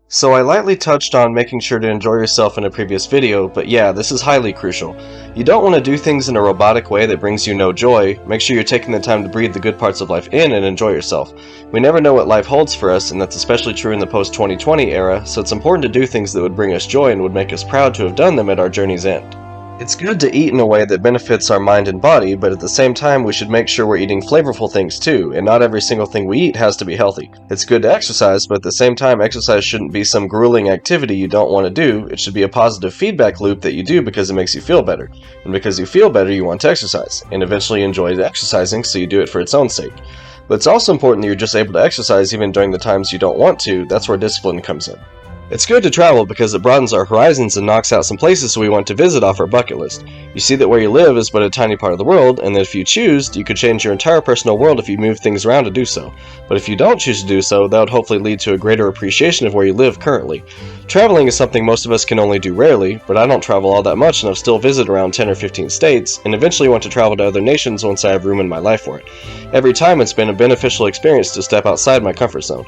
So I lightly touched on making sure to enjoy yourself in a previous video, but yeah, this is highly crucial. You don't want to do things in a robotic way that brings you no joy. Make sure you're taking the time to breathe the good parts of life in and enjoy yourself. We never know what life holds for us, and that's especially true in the post-2020 era, so it's important to do things that would bring us joy and would make us proud to have done them at our journey's end. It's good to eat in a way that benefits our mind and body, but at the same time we should make sure we're eating flavorful things too, and not every single thing we eat has to be healthy. It's good to exercise, but at the same time exercise shouldn't be some grueling activity you don't want to do. It should be a positive feedback loop that you do because it makes you feel better. And because you feel better, you want to exercise, and eventually enjoy exercising, so you do it for its own sake. But it's also important that you're just able to exercise even during the times you don't want to. That's where discipline comes in. It's good to travel because it broadens our horizons and knocks out some places we want to visit off our bucket list. You see that where you live is but a tiny part of the world, and that if you choose, you could change your entire personal world if you move things around to do so. But if you don't choose to do so, that would hopefully lead to a greater appreciation of where you live currently. Traveling is something most of us can only do rarely, but I don't travel all that much and I've still visited around 10 or 15 states, and eventually want to travel to other nations once I have room in my life for it. Every time it's been a beneficial experience to step outside my comfort zone.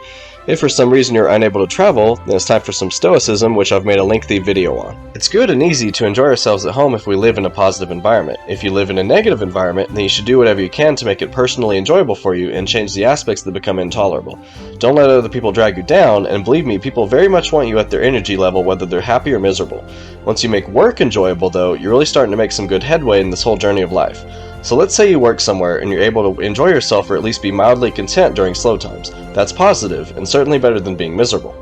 If for some reason you're unable to travel, then it's time for some stoicism, which I've made a lengthy video on. It's good and easy to enjoy ourselves at home if we live in a positive environment. If you live in a negative environment, then you should do whatever you can to make it personally enjoyable for you and change the aspects that become intolerable. Don't let other people drag you down, and believe me, people very much want you at their energy level whether they're happy or miserable. Once you make work enjoyable though, you're really starting to make some good headway in this whole journey of life. So let's say you work somewhere and you're able to enjoy yourself or at least be mildly content during slow times. That's positive, and certainly better than being miserable.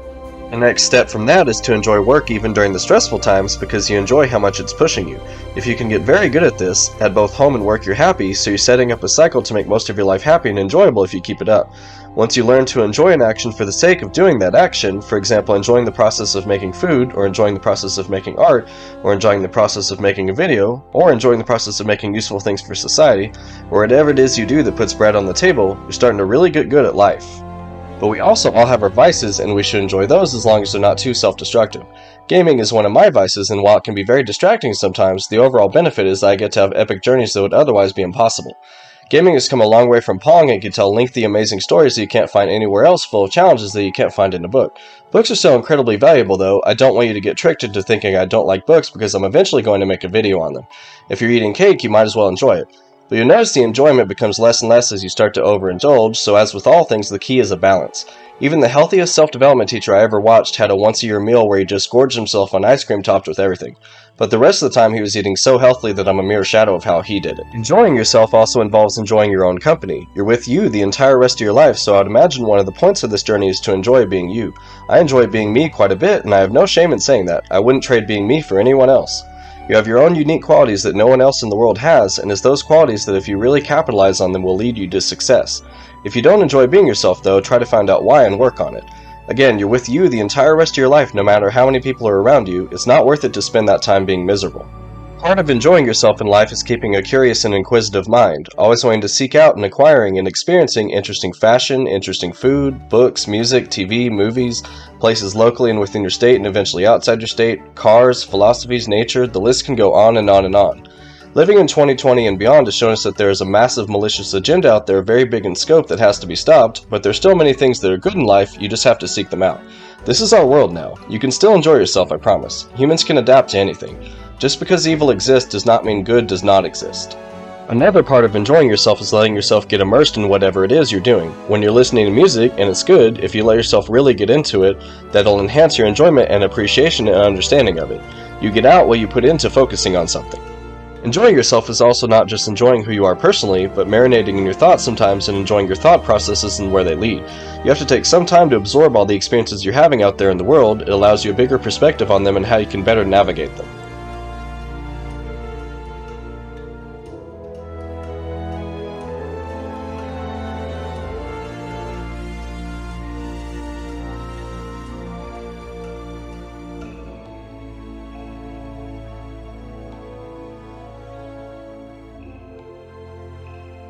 The next step from that is to enjoy work even during the stressful times because you enjoy how much it's pushing you. If you can get very good at this, at both home and work you're happy, so you're setting up a cycle to make most of your life happy and enjoyable if you keep it up. Once you learn to enjoy an action for the sake of doing that action, for example enjoying the process of making food, or enjoying the process of making art, or enjoying the process of making a video, or enjoying the process of making useful things for society, or whatever it is you do that puts bread on the table, you're starting to really get good at life. But we also all have our vices, and we should enjoy those as long as they're not too self-destructive. Gaming is one of my vices, and while it can be very distracting sometimes, the overall benefit is that I get to have epic journeys that would otherwise be impossible. Gaming has come a long way from Pong and can tell lengthy, amazing stories that you can't find anywhere else, full of challenges that you can't find in a book. Books are still incredibly valuable though. I don't want you to get tricked into thinking I don't like books because I'm eventually going to make a video on them. If you're eating cake, you might as well enjoy it. But you'll notice the enjoyment becomes less and less as you start to overindulge, so as with all things, the key is a balance. Even the healthiest self-development teacher I ever watched had a once-a-year meal where he just gorged himself on ice cream topped with everything. But the rest of the time he was eating so healthily that I'm a mere shadow of how he did it. Enjoying yourself also involves enjoying your own company. You're with you the entire rest of your life, so I'd imagine one of the points of this journey is to enjoy being you. I enjoy being me quite a bit, and I have no shame in saying that. I wouldn't trade being me for anyone else. You have your own unique qualities that no one else in the world has, and it's those qualities that if you really capitalize on them will lead you to success. If you don't enjoy being yourself though, try to find out why and work on it. Again, you're with you the entire rest of your life no matter how many people are around you. It's not worth it to spend that time being miserable. Part of enjoying yourself in life is keeping a curious and inquisitive mind, always wanting to seek out and acquiring and experiencing interesting fashion, interesting food, books, music, TV, movies, places locally and within your state and eventually outside your state, cars, philosophies, nature, the list can go on and on and on. Living in 2020 and beyond has shown us that there is a massive malicious agenda out there very big in scope that has to be stopped, but there's still many things that are good in life, you just have to seek them out. This is our world now. You can still enjoy yourself, I promise. Humans can adapt to anything. Just because evil exists does not mean good does not exist. Another part of enjoying yourself is letting yourself get immersed in whatever it is you're doing. When you're listening to music, and it's good, if you let yourself really get into it, that'll enhance your enjoyment and appreciation and understanding of it. You get out what you put into focusing on something. Enjoying yourself is also not just enjoying who you are personally, but marinating in your thoughts sometimes and enjoying your thought processes and where they lead. You have to take some time to absorb all the experiences you're having out there in the world. It allows you a bigger perspective on them and how you can better navigate them.